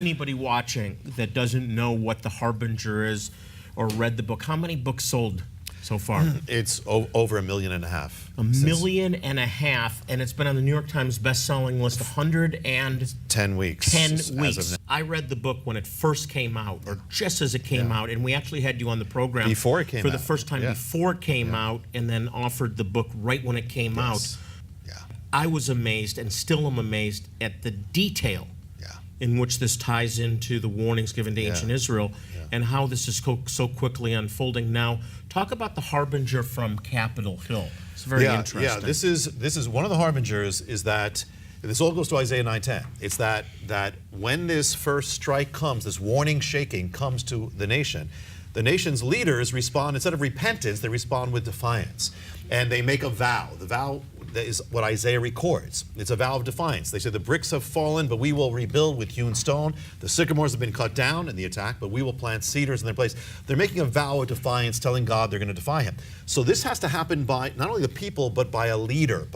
Anybody watching that doesn't know what the Harbinger is or read the book, how many books sold so far? It's over 1.5 million. $1.5 million, and it's been on the New York Times best-selling list 10 weeks. 10 weeks. I read the book when it first came out, or just as it came out, and we actually had you on the program before it came for out. the first time before it came out, and then offered the book right when it came out. I was amazed, and still am amazed at the detail in which this ties into the warnings given to ancient Israel and how this is so quickly unfolding. Now, talk about the Harbinger from Capitol Hill. It's very interesting. Yeah, this is one of the Harbingers is that, this all goes to Isaiah 9:10. It's that when this first strike comes, this warning shaking comes to the nation's leaders respond, instead of repentance, they respond with defiance. And they make a vow. The vow that is what Isaiah records. It's a vow of defiance. They say, the bricks have fallen, but we will rebuild with hewn stone. The sycamores have been cut down in the attack, but we will plant cedars in their place. They're making a vow of defiance, telling God they're going to defy him. So this has to happen by not only the people, but by a leader.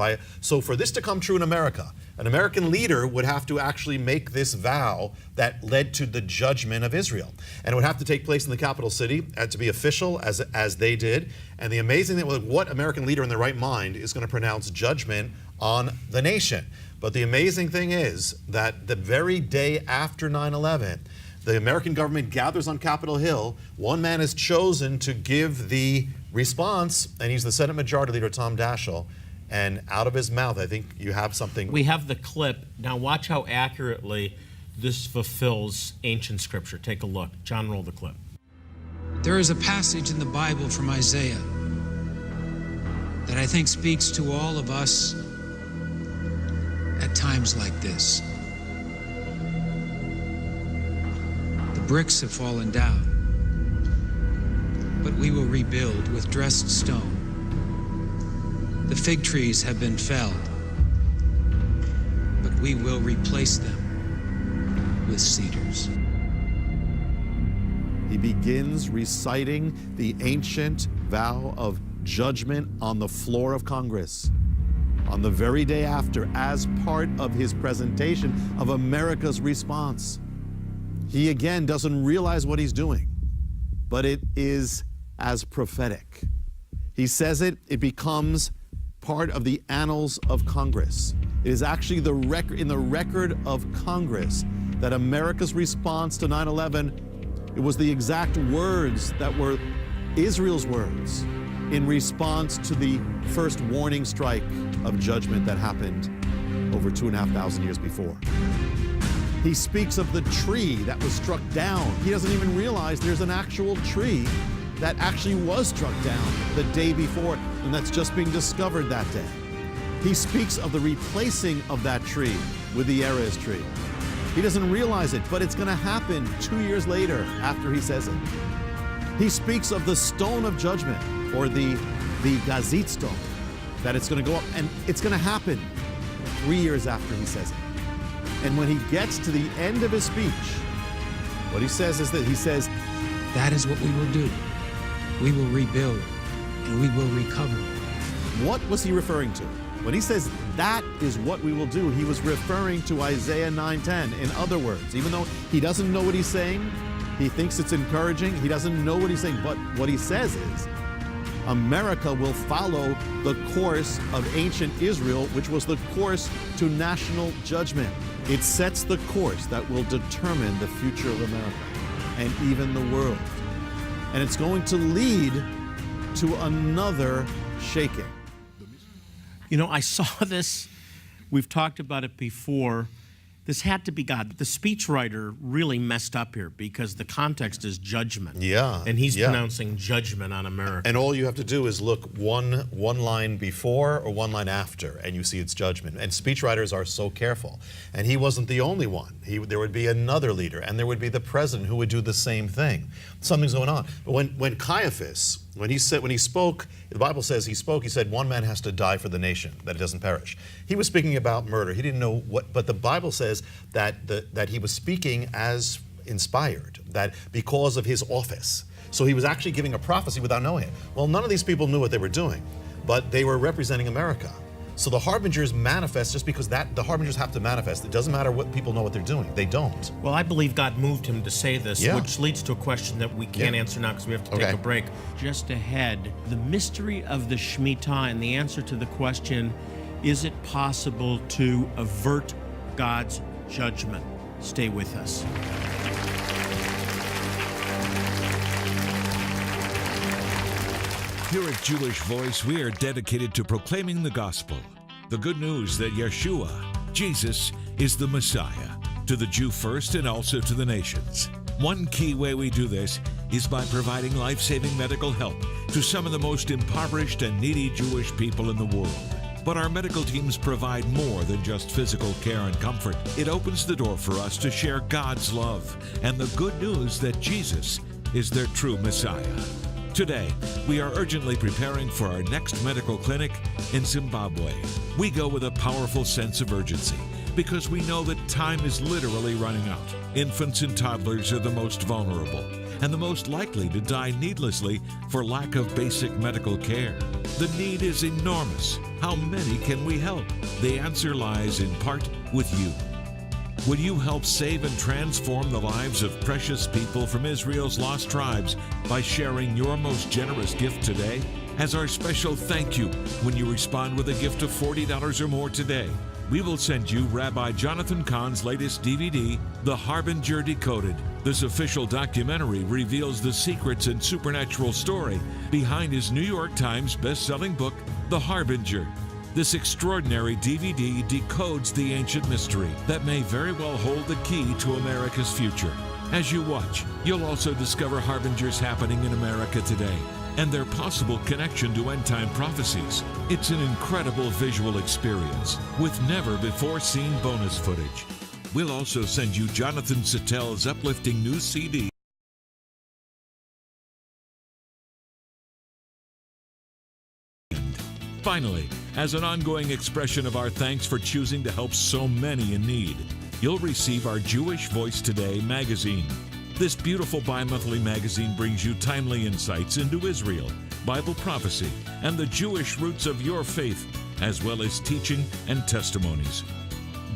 So for this to come true in America, an American leader would have to actually make this vow that led to the judgment of Israel. And it would have to take place in the capital city to be official, as they did. And the amazing thing, what American leader in their right mind is going to pronounce judgment on the nation? But the amazing thing is that the very day after 9/11, the American government gathers on Capitol Hill. One man is chosen to give the response, and he's the Senate Majority Leader, Tom Daschle. And out of his mouth, I think you have something. We have the clip. Now watch how accurately this fulfills ancient scripture. Take a look. John, roll the clip. There is a passage in the Bible from Isaiah that I think speaks to all of us at times like this. The bricks have fallen down, but we will rebuild with dressed stone. The fig trees have been felled, but we will replace them with cedars. He begins reciting the ancient vow of judgment on the floor of Congress on the very day after, as part of his presentation of America's response. He again doesn't realize what he's doing, but it is as prophetic. He says it becomes part of the annals of Congress. It is actually in the record of Congress that America's response to 9/11, it was the exact words that were Israel's words in response to the first warning strike of judgment that happened over 2,500 years before. He speaks of the tree that was struck down. He doesn't even realize there's an actual tree that actually was struck down the day before, and that's just being discovered that day. He speaks of the replacing of that tree with the Erez tree. He doesn't realize it, but it's going to happen 2 years later after he says it. He speaks of the stone of judgment, or the gazit stone, that it's going to go up, and it's going to happen 3 years after he says it. And when he gets to the end of his speech, what he says is that he says, that is what we will do. We will rebuild, and we will recover. What was he referring to? When he says, that is what we will do, he was referring to Isaiah 9:10. In other words, even though he doesn't know what he's saying, he thinks it's encouraging, he doesn't know what he's saying, but what he says is, America will follow the course of ancient Israel, which was the course to national judgment. It sets the course that will determine the future of America and even the world. And it's going to lead to another shaking. You know, I saw this. We've talked about it before. This had to be God. The speechwriter really messed up here because the context is judgment. Yeah. And he's pronouncing judgment on America. And all you have to do is look one line before or one line after, and you see it's judgment. And speechwriters are so careful. And he wasn't the only one. There would be another leader, and there would be the president who would do the same thing. Something's going on. But when Caiaphas, when he spoke, the Bible says he spoke, he said, one man has to die for the nation, that it doesn't perish. He was speaking about murder. He didn't know what, but the Bible says that he was speaking as inspired, that because of his office. So he was actually giving a prophecy without knowing it. Well, none of these people knew what they were doing, but they were representing America. So the harbingers manifest just because the harbingers have to manifest. It doesn't matter what people know what they're doing. They don't. Well, I believe God moved him to say this, Yeah. which leads to a question that we can't answer now because we have to take a break. Just ahead, the mystery of the Shemitah and the answer to the question, is it possible to avert God's judgment? Stay with us. Here at Jewish Voice, we are dedicated to proclaiming the gospel, the good news that Yeshua, Jesus, is the Messiah, to the Jew first and also to the nations. One key way we do this is by providing life-saving medical help to some of the most impoverished and needy Jewish people in the world. But our medical teams provide more than just physical care and comfort. It opens the door for us to share God's love and the good news that Jesus is their true Messiah. Today, we are urgently preparing for our next medical clinic in Zimbabwe. We go with a powerful sense of urgency because we know that time is literally running out. Infants and toddlers are the most vulnerable and the most likely to die needlessly for lack of basic medical care. The need is enormous. How many can we help? The answer lies in part with you. Would you help save and transform the lives of precious people from Israel's lost tribes by sharing your most generous gift today? As our special thank you, when you respond with a gift of $40 or more today, we will send you Rabbi Jonathan Cahn's latest DVD, The Harbinger Decoded. This official documentary reveals the secrets and supernatural story behind his New York Times best-selling book, The Harbinger. This extraordinary DVD decodes the ancient mystery that may very well hold the key to America's future. As you watch, you'll also discover harbingers happening in America today and their possible connection to end-time prophecies. It's an incredible visual experience with never-before-seen bonus footage. We'll also send you Jonathan Sattel's uplifting new CD, Finally, as an ongoing expression of our thanks for choosing to help so many in need, you'll receive our Jewish Voice Today magazine. This beautiful bi-monthly magazine brings you timely insights into Israel, Bible prophecy, and the Jewish roots of your faith, as well as teaching and testimonies.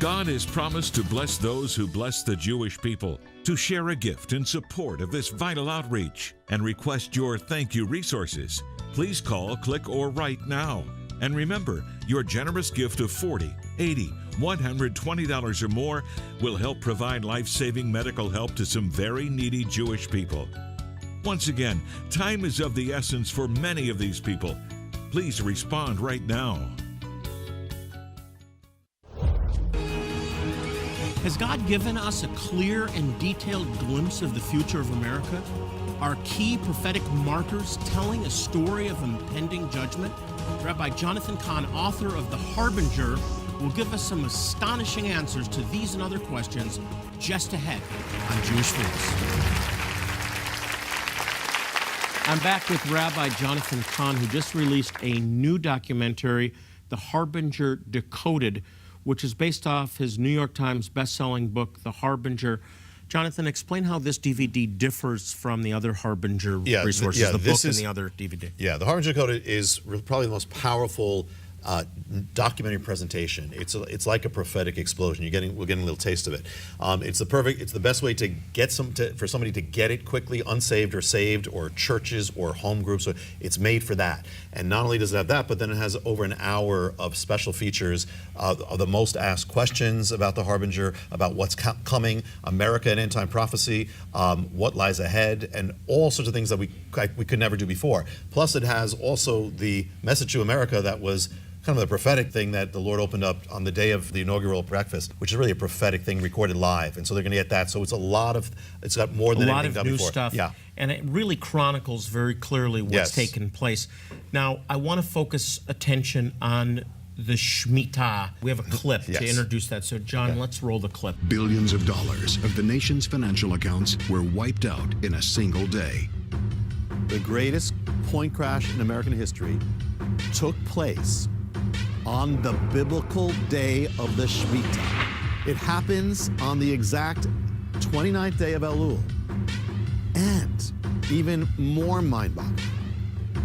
God has promised to bless those who bless the Jewish people. To share a gift in support of this vital outreach and request your thank you resources, please call, click, or write now. And remember, your generous gift of $40, $80, $120 or more will help provide life-saving medical help to some very needy Jewish people. Once again, time is of the essence for many of these people. Please respond right now. Has God given us a clear and detailed glimpse of the future of America? Are key prophetic markers telling a story of impending judgment? Rabbi Jonathan Cahn, author of The Harbinger, will give us some astonishing answers to these and other questions just ahead on Jewish Voice. I'm back with Rabbi Jonathan Cahn, who just released a new documentary, The Harbinger Decoded, which is based off his New York Times best-selling book, The Harbinger. Jonathan, explain how this DVD differs from the other Harbinger resources, the book and the other DVD. Yeah, The Harbinger Decoded is probably the most powerful documentary presentation. It's like a prophetic explosion. We're getting a little taste of it. It's the best way to get for somebody to get it quickly, unsaved or saved, or churches or home groups. So it's made for that. And not only does it have that, but then it has over an hour of special features of the most asked questions about the Harbinger, about what's coming, America and end-time prophecy, what lies ahead, and all sorts of things that we could never do before. Plus, it has also the message to America that was kind of the prophetic thing that the Lord opened up on the day of the inaugural breakfast, which is really a prophetic thing recorded live. And so they're going to get that. So it's it's got more than anything done before. A lot of new stuff. Yeah. And it really chronicles very clearly what's taken place. Now, I want to focus attention on the Shemitah. We have a clip to introduce that. So, John, let's roll the clip. Billions of dollars of the nation's financial accounts were wiped out in a single day. The greatest coin crash in American history took place on the biblical day of the Shemitah. It happens on the exact 29th day of Elul. And even more mind-boggling,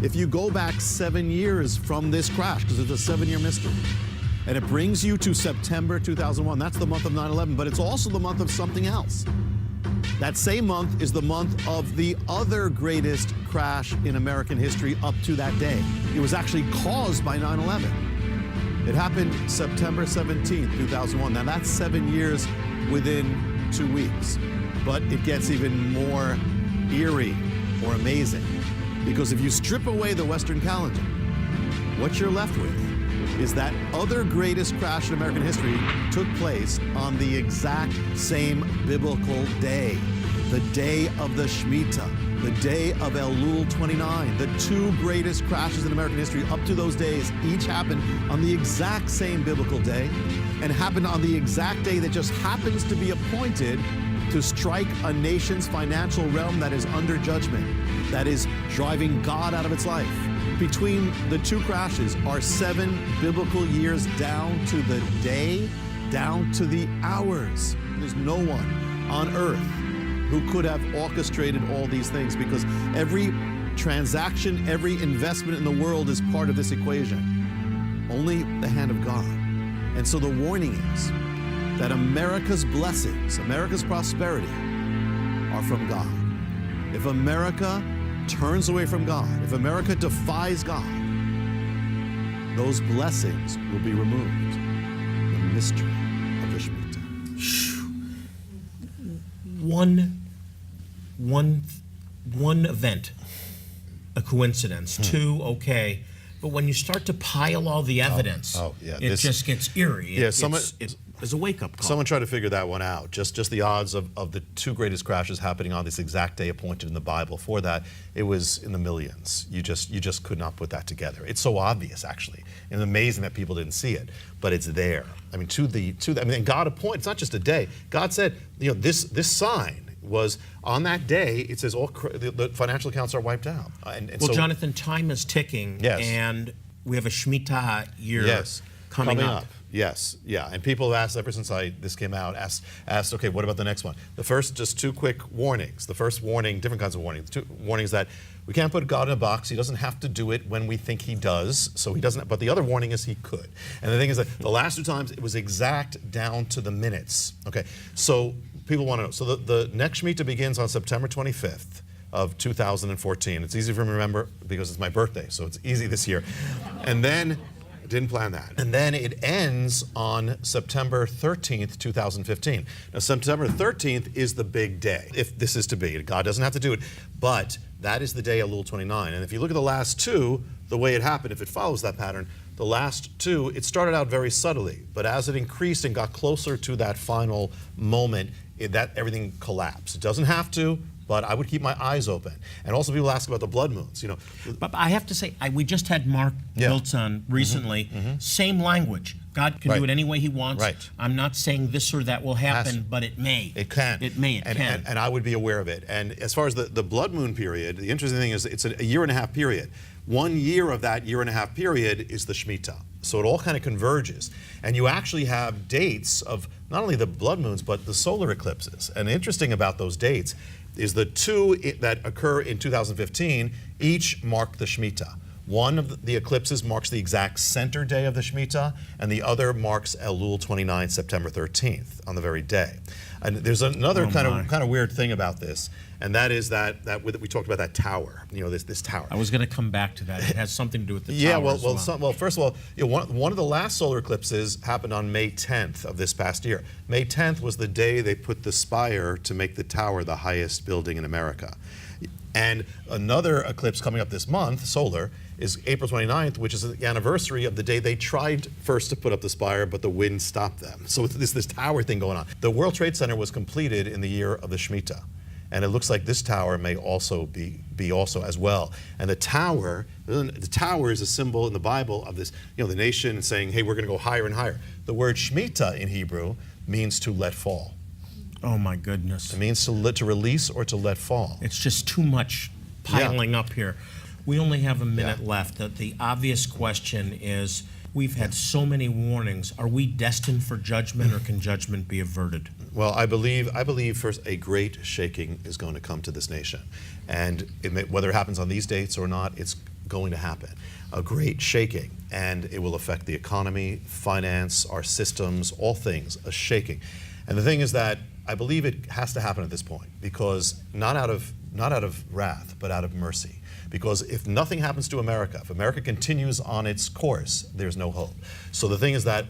if you go back 7 years from this crash, because it's a 7-year mystery, And it brings you to September 2001. That's the month of 9/11, but it's also the month of something else. That same month is the month of the other greatest crash in American history up to that day. It was actually caused by 9/11. It happened September 17th, 2001. Now that's 7 years within 2 weeks. But it gets even more eerie or amazing, because if you strip away the Western calendar, what you're left with is that other greatest crash in American history took place on the exact same biblical day, the day of the Shemitah, the day of Elul 29. The two greatest crashes in American history up to those days each happened on the exact same biblical day, and happened on the exact day that just happens to be appointed to strike a nation's financial realm that is under judgment, that is driving God out of its life. Between the two crashes are 7 biblical years down to the day, down to the hours. There's no one on earth who could have orchestrated all these things, because every transaction, every investment in the world is part of this equation. Only the hand of God. And so the warning is that America's blessings, America's prosperity are from God. If America turns away from God, if America defies God, those blessings will be removed. The mystery of the Shemitah. One event, a coincidence. 2, okay. But when you start to pile all the evidence, it just gets eerie. It's a wake-up call. Someone tried to figure that one out. Just the odds of the two greatest crashes happening on this exact day appointed in the Bible. For that, it was in the millions. You just could not put that together. It's so obvious, actually, and amazing that people didn't see it, but it's there. I mean, and God appointed. It's not just a day. God said, this sign was on that day. It says all the financial accounts are wiped out. So, Jonathan, time is ticking, and we have a Shemitah year coming up. Yes, yeah, and people have asked ever since this came out, asked, okay, what about the next one? The first, just 2 quick warnings. The first warning, different kinds of warnings. 2 warnings that we can't put God in a box. He doesn't have to do it when we think he does, so he doesn't. But the other warning is he could. And the thing is that the last 2 times it was exact down to the minutes. Okay, so people want to know. So the next Shemitah begins on September 25th of 2014. It's easy for me to remember because it's my birthday, so it's easy this year. And then didn't plan that. And then it ends on September 13th, 2015. Now, September 13th is the big day, if this is to be. God doesn't have to do it, but that is the day of Elul 29. And if you look at the last 2, the way it happened, if it follows that pattern, the last 2, it started out very subtly, but as it increased and got closer to that final moment, that everything collapsed. It doesn't have to, but I would keep my eyes open. And also people ask about the blood moons. But I have to say, we just had Mark Biltz on recently. Same language. God can do it any way he wants. Right. I'm not saying this or that will happen, but it may. It can. It may, it can. And I would be aware of it. And as far as the blood moon period, the interesting thing is it's a 1.5 year period. 1 year of that 1.5 year period is the Shemitah. So it all kind of converges. And you actually have dates of not only the blood moons, but the solar eclipses. And interesting about those dates is the 2 that occur in 2015 each mark the Shemitah. One of the eclipses marks the exact center day of the Shemitah, and the other marks Elul 29, September 13th, on the very day. And there's another kind of weird thing about this, and that is that we talked about that tower. This tower. I was going to come back to that. It has something to do with the tower. Well, first of all, one of the last solar eclipses happened on May 10th of this past year. May 10th was the day they put the spire to make the tower the highest building in America. And another eclipse coming up this month, solar, is April 29th, which is the anniversary of the day they tried first to put up the spire, but the wind stopped them. So it's this tower thing going on. The World Trade Center was completed in the year of the Shemitah. And it looks like this tower may also be also as well. And the tower is a symbol in the Bible of this, the nation saying, hey, we're going to go higher and higher. The word Shemitah in Hebrew means to let fall. Oh my goodness. It means to release or to let fall. It's just too much piling up here. We only have a minute left. The obvious question is, we've had so many warnings. Are we destined for judgment, or can judgment be averted? Well, I believe first a great shaking is going to come to this nation. And whether it happens on these dates or not, going to happen, a great shaking, and it will affect the economy, finance, our systems, all things, a shaking. And the thing is that I believe it has to happen at this point, because not out of wrath, but out of mercy. Because if nothing happens to America, if America continues on its course, there's no hope. So the thing is that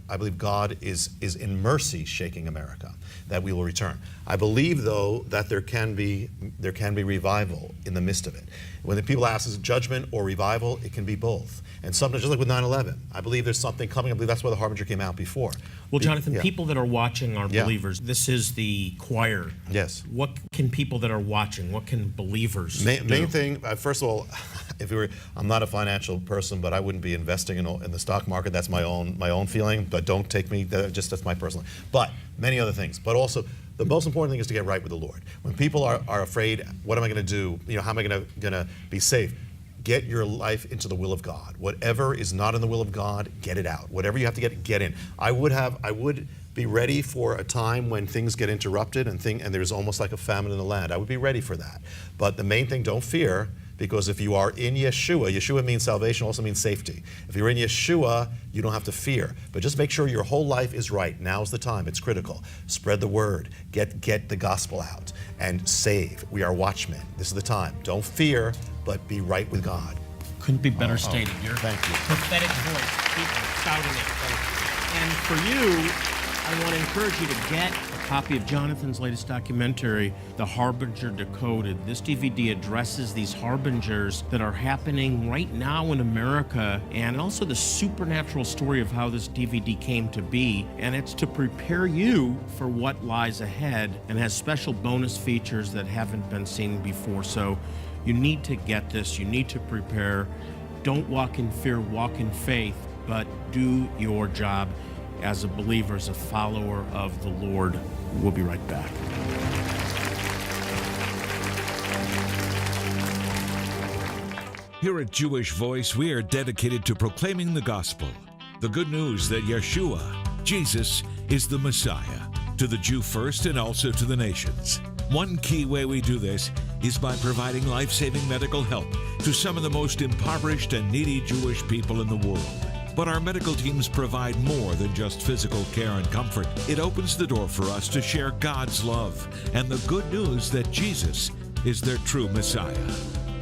I believe God is in mercy shaking America, that we will return. I believe, though, that there can be revival in the midst of it. When the people ask, is it judgment or revival? It can be both. And sometimes, just like with 9/11, I believe there's something coming. I believe that's why the Harbinger came out before. Well, Jonathan, Yeah. people that are watching are Yeah. believers. This is the choir. Yes. What can people that are watching, what can believers do? Main thing, first of all, I'm not a financial person, but I wouldn't be investing in the stock market. That's my own feeling. But don't take me. That's my personal. But many other things. But also, the most important thing is to get right with the Lord. When people are afraid, what am I going to do? How am I going to be safe? Get your life into the will of God. Whatever is not in the will of God, get it out. Whatever you have to get in. I would be ready for a time when things get interrupted and there's almost like a famine in the land. I would be ready for that. But the main thing, don't fear, because if you are in Yeshua means salvation, also means safety. If you're in Yeshua, you don't have to fear. But just make sure your whole life is right. Now's the time. It's critical. Spread the word. Get the gospel out and save. We are watchmen. This is the time. Don't fear, but be right with God. Couldn't be better stated. Your thank you. prophetic voice, people shouting it. And for you, I want to encourage you to get a copy of Jonathan's latest documentary, The Harbinger Decoded. This DVD addresses these harbingers that are happening right now in America, and also the supernatural story of how this DVD came to be. And it's to prepare you for what lies ahead, and has special bonus features that haven't been seen before. So you need to get this. You need to prepare. Don't walk in fear, walk in faith, but do your job as a believer, as a follower of the Lord. We'll be right back. Here at Jewish Voice, we are dedicated to proclaiming the gospel, the good news that Yeshua, Jesus, is the Messiah, to the Jew first and also to the nations. One key way we do this is by providing life-saving medical help to some of the most impoverished and needy Jewish people in the world. But our medical teams provide more than just physical care and comfort. It opens the door for us to share God's love and the good news that Jesus is their true Messiah.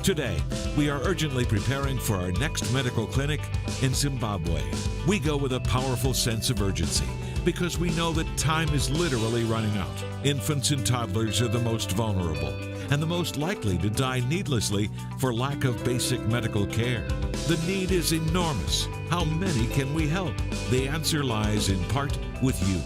Today, we are urgently preparing for our next medical clinic in Zimbabwe. We go with a powerful sense of urgency because we know that time is literally running out. Infants and toddlers are the most vulnerable and the most likely to die needlessly for lack of basic medical care. The need is enormous. How many can we help? The answer lies in part with you.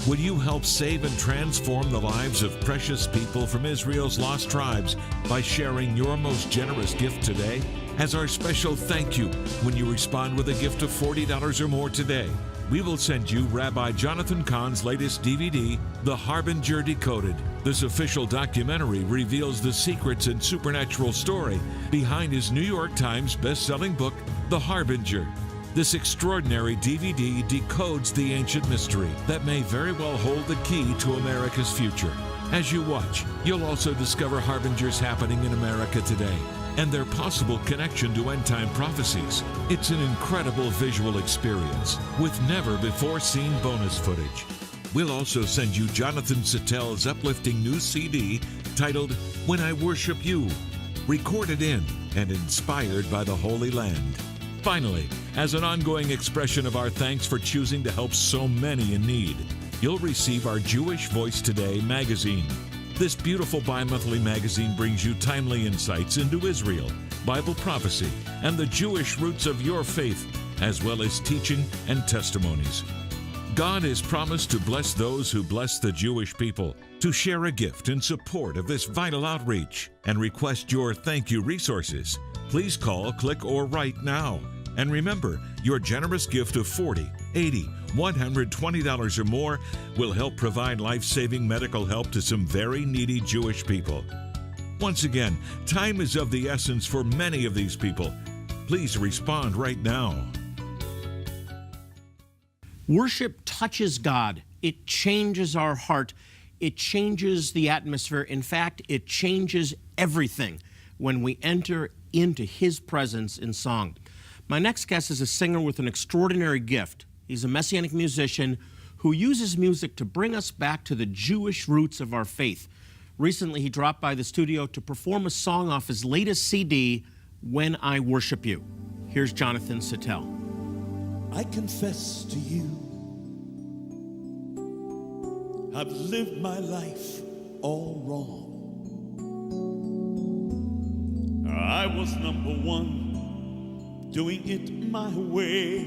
Will you help save and transform the lives of precious people from Israel's lost tribes by sharing your most generous gift today? As our special thank you, when you respond with a gift of $40 or more today, we will send you Rabbi Jonathan Cahn's latest DVD, The Harbinger Decoded. This official documentary reveals the secrets and supernatural story behind his New York Times best-selling book, The Harbinger. This extraordinary DVD decodes the ancient mystery that may very well hold the key to America's future. As you watch, you'll also discover harbingers happening in America today and their possible connection to end-time prophecies. It's an incredible visual experience with never-before-seen bonus footage. We'll also send you Jonathan Sattel's uplifting new CD titled When I Worship You, recorded in and inspired by the Holy Land. Finally, as an ongoing expression of our thanks for choosing to help so many in need, you'll receive our Jewish Voice Today magazine. This beautiful bi-monthly magazine brings you timely insights into Israel, Bible prophecy, and the Jewish roots of your faith, as well as teaching and testimonies. God has promised to bless those who bless the Jewish people. To share a gift in support of this vital outreach and request your thank you resources, please call, click, or write now. And remember, your generous gift of $40, $80, $120 or more will help provide life-saving medical help to some very needy Jewish people. Once again, time is of the essence for many of these people. Please respond right now. Worship touches God. It changes our heart. It changes the atmosphere. In fact, it changes everything. when we enter into His presence in song. My next guest is a singer with an extraordinary gift. He's a Messianic musician who uses music to bring us back to the Jewish roots of our faith. Recently, he dropped by the studio to perform a song off his latest CD, When I Worship You. Here's Jonathan Sattel. I confess to you, I've lived my life all wrong. I was number one, doing it my way,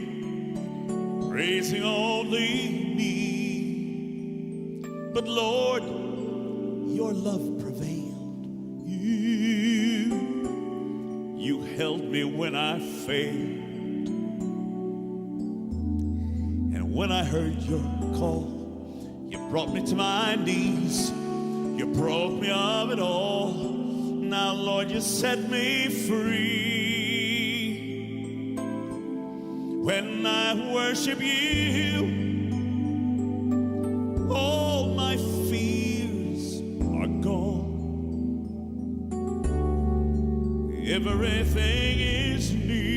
praising only me. But Lord, your love prevailed. You held me when I failed. And when I heard your call, you brought me to my knees. You broke me of it all. Now, Lord, you set me free. When I worship you, all my fears are gone. Everything is new.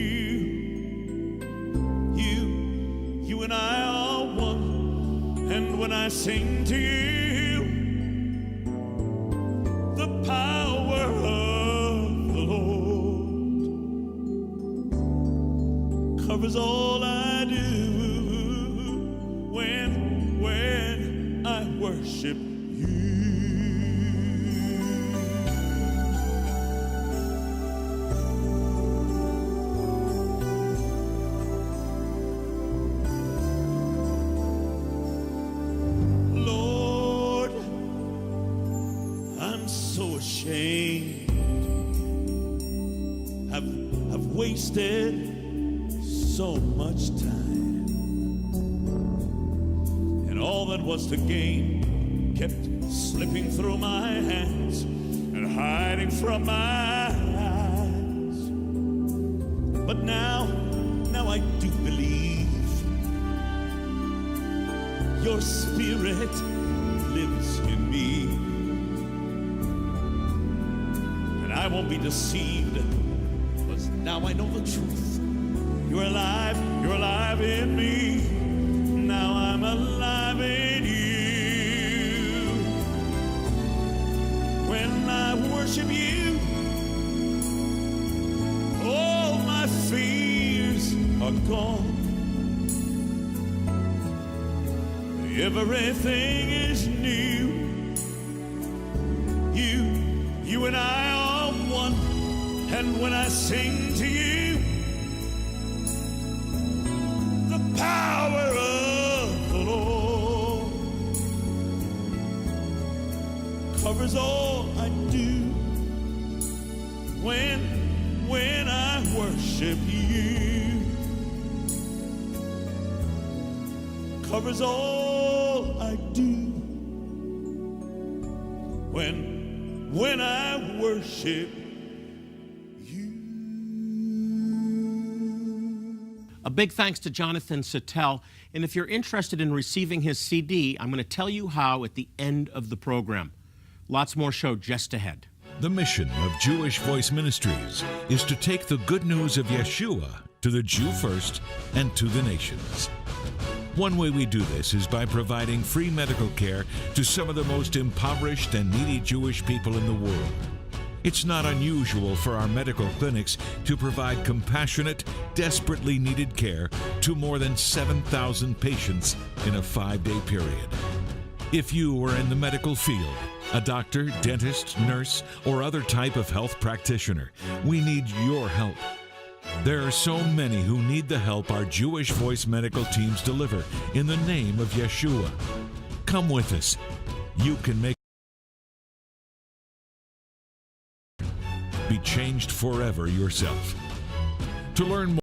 You and I are one. And when I sing to you, the power of the Lord covers all I do. When I worship you. Lord, I'm so ashamed. I've wasted so much time, and all that was to gain kept slipping through my hands and hiding from my eyes. But now I do believe your spirit lives in me, and I won't be deceived, because now I know the truth. You're alive in me. Now I'm alive in you. When I worship you, all my fears are gone. Everything is new. You and I are one. And when I sing to you, the power of the Lord covers all I do. When I worship you, covers all I do. When I worship you. A big thanks to Jonathan Sattel. And if you're interested in receiving his CD, I'm going to tell you how at the end of the program. Lots more show just ahead. The mission of Jewish Voice Ministries is to take the good news of Yeshua to the Jew first and to the nations. One way we do this is by providing free medical care to some of the most impoverished and needy Jewish people in the world. It's not unusual for our medical clinics to provide compassionate, desperately needed care to more than 7,000 patients in a 5-day period. If you are in the medical field, a doctor, dentist, nurse, or other type of health practitioner, we need your help. There are so many who need the help our Jewish Voice medical teams deliver in the name of Yeshua. Come with us. You can be changed forever yourself. To learn more,